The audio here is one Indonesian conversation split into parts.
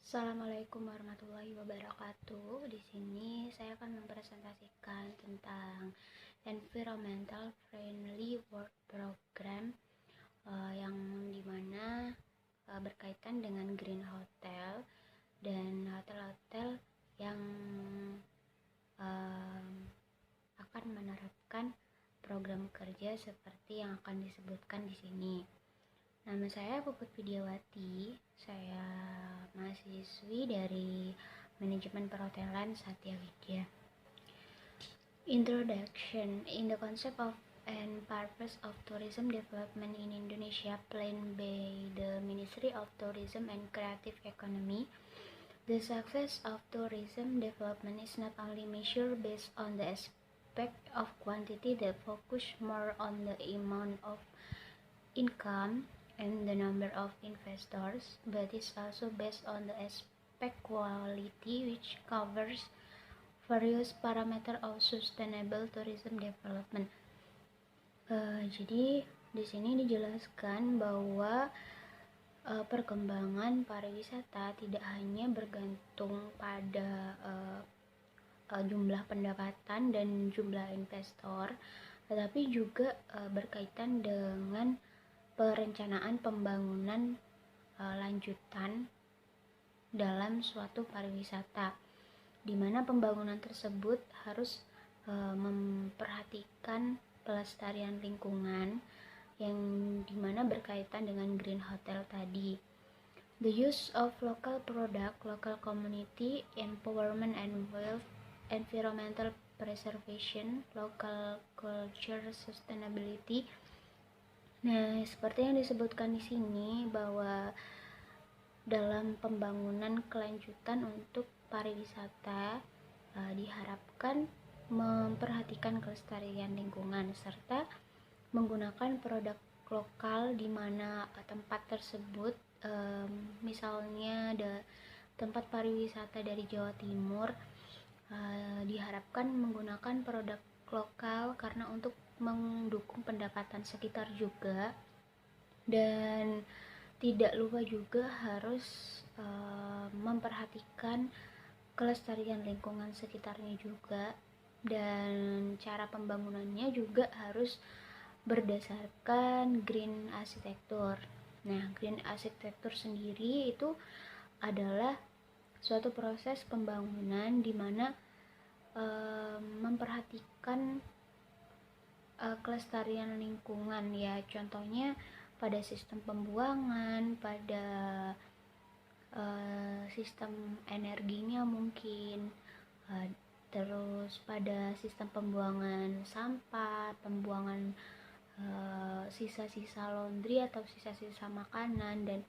Assalamualaikum warahmatullahi wabarakatuh. Di sini saya akan mempresentasikan tentang Environmental Friendly Work Program yang dimana berkaitan dengan green hotel dan hotel-hotel yang uh, akan menerapkan program kerja seperti yang akan disebutkan di sini. Nama saya Puput Widiawati, saya mahasiswi dari Manajemen Perhotelan Satya Widya. Introduction. In the concept of and purpose of tourism development in Indonesia planned by the Ministry of Tourism and Creative Economy, the success of tourism development is not only measured based on the aspect of quantity that focus more on the amount of income and the number of investors, but is also based on the aspect quality, which covers various parameter of sustainable tourism development. Jadi di sini dijelaskan bahwa perkembangan pariwisata tidak hanya bergantung pada jumlah pendapatan dan jumlah investor, tetapi juga berkaitan dengan perencanaan pembangunan lanjutan dalam suatu pariwisata, di mana pembangunan tersebut harus memperhatikan pelestarian lingkungan yang dimana berkaitan dengan green hotel tadi. The use of local product, local community empowerment and wealth, environmental preservation, local culture sustainability. Nah, seperti yang disebutkan di sini bahwa dalam pembangunan kelanjutan untuk pariwisata diharapkan memperhatikan kelestarian lingkungan serta menggunakan produk lokal di mana tempat tersebut misalnya ada tempat pariwisata dari Jawa Timur diharapkan menggunakan produk lokal karena untuk mendukung pendapatan sekitar juga, dan tidak lupa juga harus memperhatikan kelestarian lingkungan sekitarnya juga, dan cara pembangunannya juga harus berdasarkan green architecture. Nah, green architecture sendiri itu adalah suatu proses pembangunan di mana memperhatikan kelestarian lingkungan, ya contohnya pada sistem pembuangan, pada sistem energinya mungkin, terus pada sistem pembuangan sampah, pembuangan sisa-sisa laundry atau sisa-sisa makanan, dan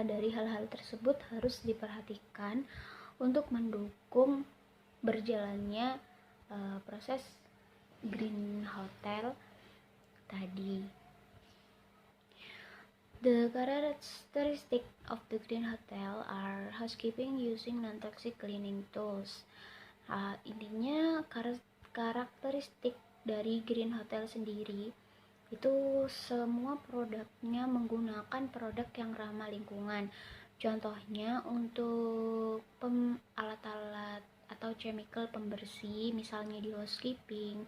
dari hal-hal tersebut harus diperhatikan untuk mendukung berjalannya proses green hotel tadi. The characteristic of the green hotel are housekeeping using non-toxic cleaning tools. Intinya karakteristik dari green hotel sendiri itu semua produknya menggunakan produk yang ramah lingkungan. Contohnya untuk alat-alat atau chemical pembersih, misalnya di housekeeping,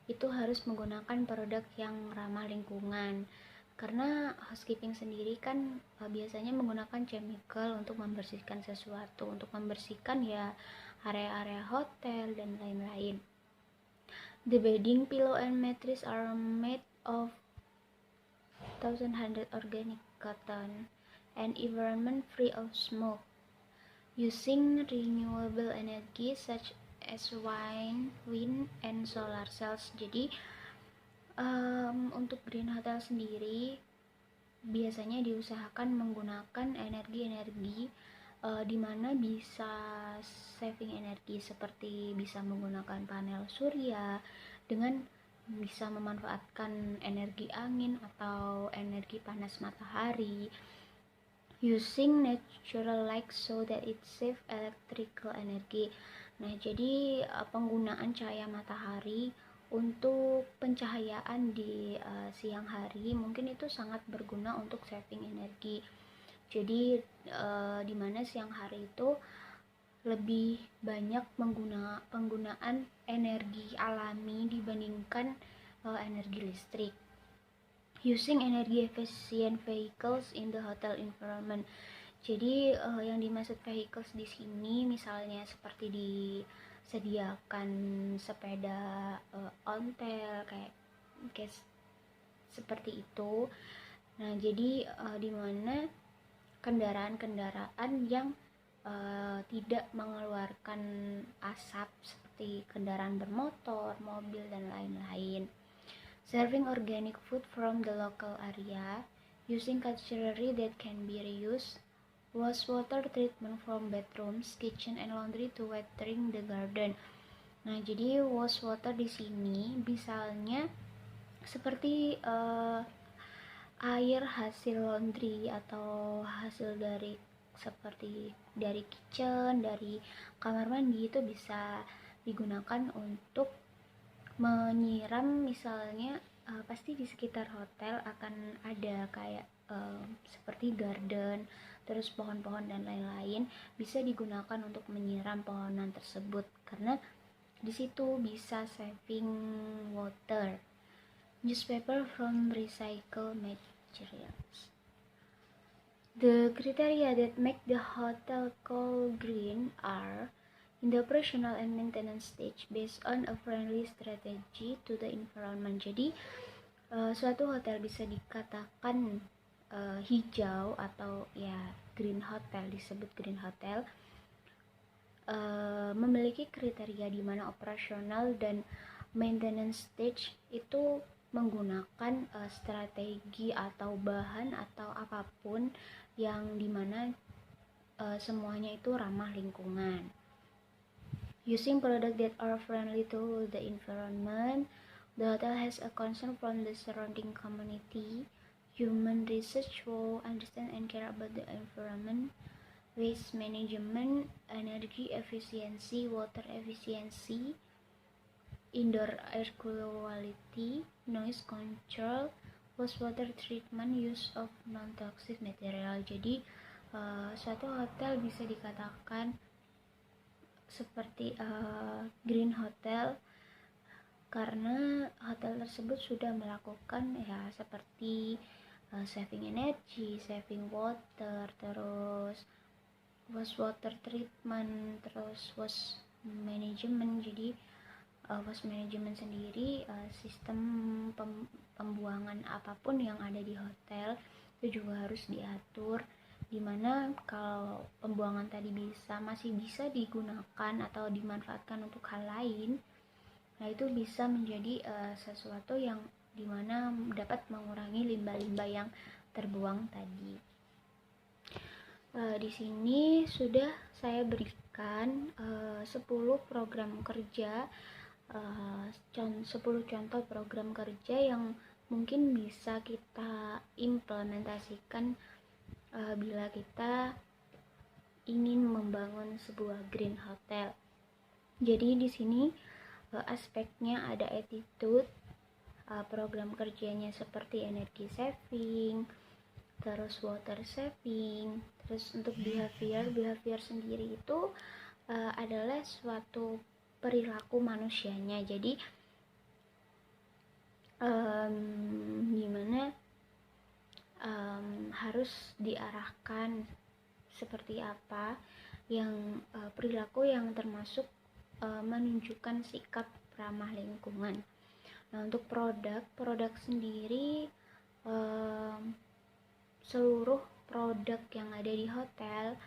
itu harus menggunakan produk yang ramah lingkungan. Karena housekeeping sendiri kan biasanya menggunakan chemical untuk membersihkan sesuatu, untuk membersihkan ya area-area hotel dan lain-lain. The bedding, pillow, and mattress are made of 1100 organic cotton and environment free of smoke, using renewable energy such as wind and solar cells. Jadi untuk green hotel sendiri biasanya diusahakan menggunakan energi-energi di mana bisa saving energi, seperti bisa menggunakan panel surya dengan bisa memanfaatkan energi angin atau energi panas matahari, using natural light so that it save electrical energy. Nah, jadi penggunaan cahaya matahari untuk pencahayaan di siang hari mungkin itu sangat berguna untuk saving energi. Jadi dimana siang hari itu lebih banyak penggunaan energi alami dibandingkan energi listrik. Using energy efficient vehicles in the hotel environment. Jadi yang dimaksud vehicles di sini misalnya seperti disediakan sepeda ontel kayak seperti itu. Nah, jadi di mana kendaraan-kendaraan yang tidak mengeluarkan asap seperti kendaraan bermotor, mobil dan lain-lain. Serving organic food from the local area, using cutlery that can be reused, wastewater treatment from bathrooms, kitchen and laundry to watering the garden. Nah, jadi wastewater di sini misalnya seperti air hasil laundry atau hasil dari seperti dari kitchen, dari kamar mandi itu bisa digunakan untuk menyiram. Misalnya pasti di sekitar hotel akan ada kayak seperti garden, terus pohon-pohon dan lain-lain, bisa digunakan untuk menyiram pohonan tersebut karena di situ bisa saving water. Newspaper from recycled materials. The criteria that make the hotel called green are in the operational and maintenance stage based on a friendly strategy to the environment. Jadi suatu hotel bisa dikatakan hijau atau ya green hotel, disebut green hotel, memiliki kriteria di mana operasional dan maintenance stage itu menggunakan strategi atau bahan atau apapun yang dimana semuanya itu ramah lingkungan. Using products that are friendly to the environment, the hotel has a concern from the surrounding community. Human research will understand and care about the environment, waste management, energy efficiency, water efficiency, indoor air quality, noise control, wastewater treatment, use of non-toxic material. Jadi suatu hotel bisa dikatakan seperti green hotel karena hotel tersebut sudah melakukan ya seperti saving energy, saving water, terus wastewater treatment, terus waste management. Jadi waste management sendiri sistem pembuangan apapun yang ada di hotel itu juga harus diatur, dimana kalau pembuangan tadi masih bisa digunakan atau dimanfaatkan untuk hal lain, nah itu bisa menjadi sesuatu yang dimana dapat mengurangi limbah-limbah yang terbuang tadi. Di sini sudah saya berikan 10 program kerja, 10 contoh program kerja yang mungkin bisa kita implementasikan bila kita ingin membangun sebuah green hotel. Jadi di sini aspeknya ada attitude, program kerjanya seperti energy saving, terus water saving, terus untuk behavior sendiri itu adalah suatu perilaku manusianya. Jadi gimana harus diarahkan seperti apa yang perilaku yang termasuk menunjukkan sikap ramah lingkungan. Nah, untuk produk sendiri, seluruh produk yang ada di hotel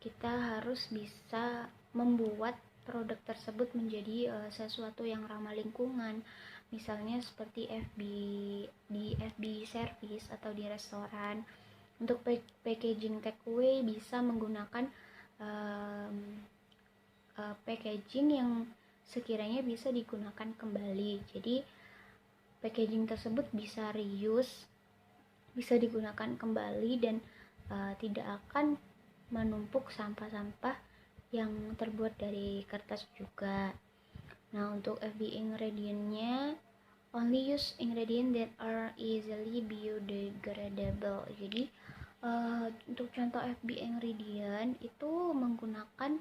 kita harus bisa membuat produk tersebut menjadi sesuatu yang ramah lingkungan. Misalnya seperti di FB service atau di restoran. Untuk packaging takeaway bisa menggunakan packaging yang sekiranya bisa digunakan kembali. Jadi packaging tersebut bisa reuse, bisa digunakan kembali dan tidak akan menumpuk sampah-sampah yang terbuat dari kertas juga. Nah, untuk FB ingredient-nya only use ingredient that are easily biodegradable. Jadi Untuk contoh FB ingredient itu menggunakan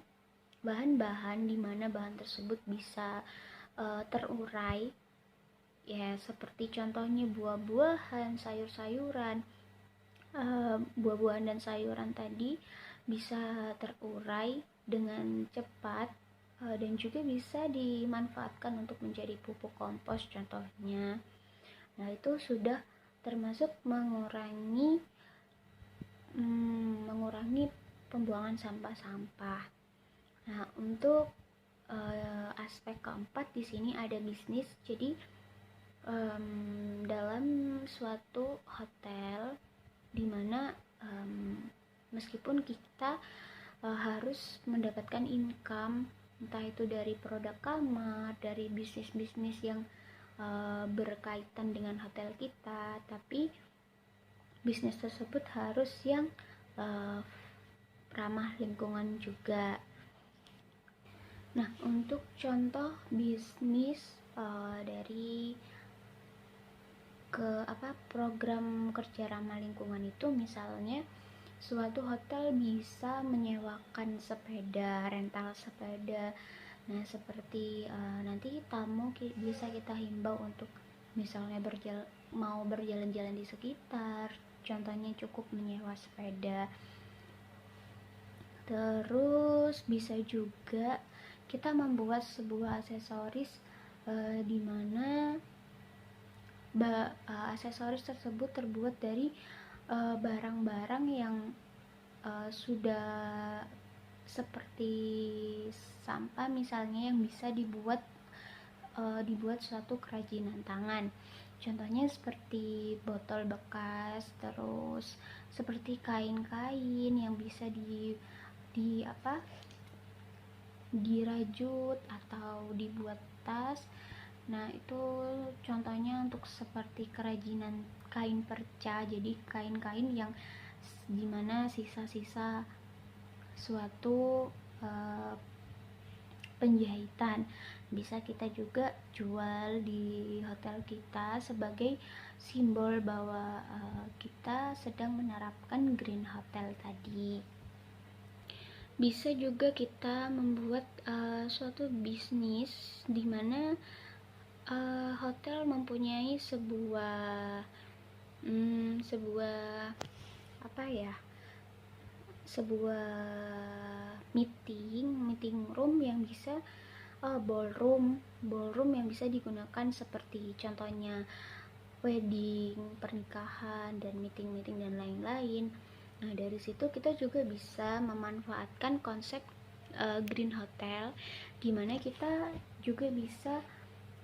bahan-bahan di mana bahan tersebut bisa terurai, ya seperti contohnya buah-buahan, sayur-sayuran. Buah-buahan dan sayuran tadi bisa terurai dengan cepat, dan juga bisa dimanfaatkan untuk menjadi pupuk kompos contohnya. Nah, itu sudah termasuk mengurangi pembuangan sampah-sampah. Nah, untuk aspek keempat di sini ada bisnis. Jadi dalam suatu hotel di mana meskipun kita harus mendapatkan income, entah itu dari produk kamar, dari bisnis-bisnis yang berkaitan dengan hotel kita, tapi bisnis tersebut harus yang ramah lingkungan juga. Nah, untuk contoh bisnis dari program kerja ramah lingkungan itu, misalnya suatu hotel bisa menyewakan sepeda, rental sepeda. Nah, seperti nanti tamu bisa kita himbau untuk misalnya mau berjalan-jalan di sekitar, contohnya cukup menyewa sepeda. Terus bisa juga kita membuat sebuah aksesoris di mana aksesoris tersebut terbuat dari barang-barang yang sudah seperti sampah misalnya, yang bisa dibuat suatu kerajinan tangan. Contohnya seperti botol bekas, terus seperti kain-kain yang bisa dirajut atau dibuat tas. Nah, itu contohnya untuk seperti kerajinan kain perca. Jadi kain-kain yang dimana sisa-sisa suatu penjahitan bisa kita juga jual di hotel kita sebagai simbol bahwa kita sedang menerapkan green hotel tadi. Bisa juga kita membuat suatu bisnis di mana hotel mempunyai sebuah meeting room yang bisa ballroom yang bisa digunakan seperti contohnya wedding, pernikahan, dan meeting dan lain-lain. Nah, dari situ kita juga bisa memanfaatkan konsep green hotel, di mana kita juga bisa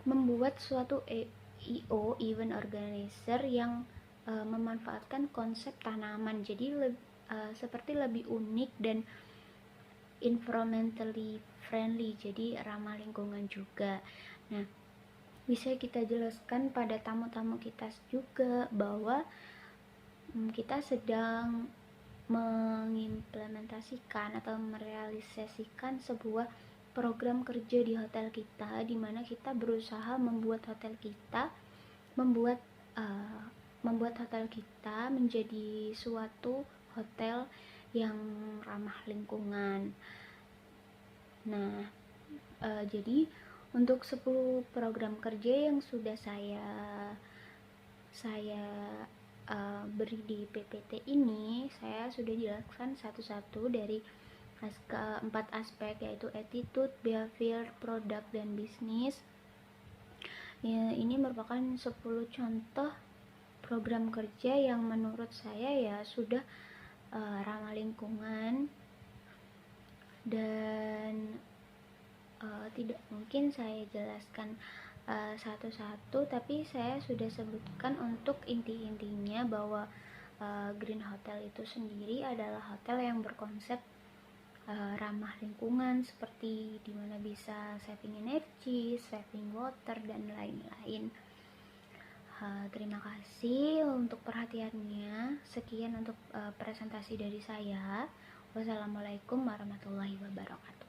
membuat suatu EO, event organizer, yang memanfaatkan konsep tanaman. Jadi seperti lebih unik dan environmentally friendly, jadi ramah lingkungan juga. Nah, bisa kita jelaskan pada tamu-tamu kita juga bahwa kita sedang mengimplementasikan atau merealisasikan sebuah program kerja di hotel kita, di mana kita berusaha membuat hotel kita menjadi suatu hotel yang ramah lingkungan. Nah, jadi untuk 10 program kerja yang sudah saya beri di PPT ini, saya sudah jelaskan satu-satu dari 4 aspek, yaitu attitude, behavior, produk, dan bisnis. Ya, ini merupakan 10 contoh program kerja yang menurut saya ya sudah ramah lingkungan, dan tidak mungkin saya jelaskan satu-satu, tapi saya sudah sebutkan untuk inti-intinya bahwa Green Hotel itu sendiri adalah hotel yang berkonsep ramah lingkungan, seperti dimana bisa saving energy, saving water, dan lain-lain. Terima kasih untuk perhatiannya. Sekian untuk presentasi dari saya. Wassalamualaikum warahmatullahi wabarakatuh.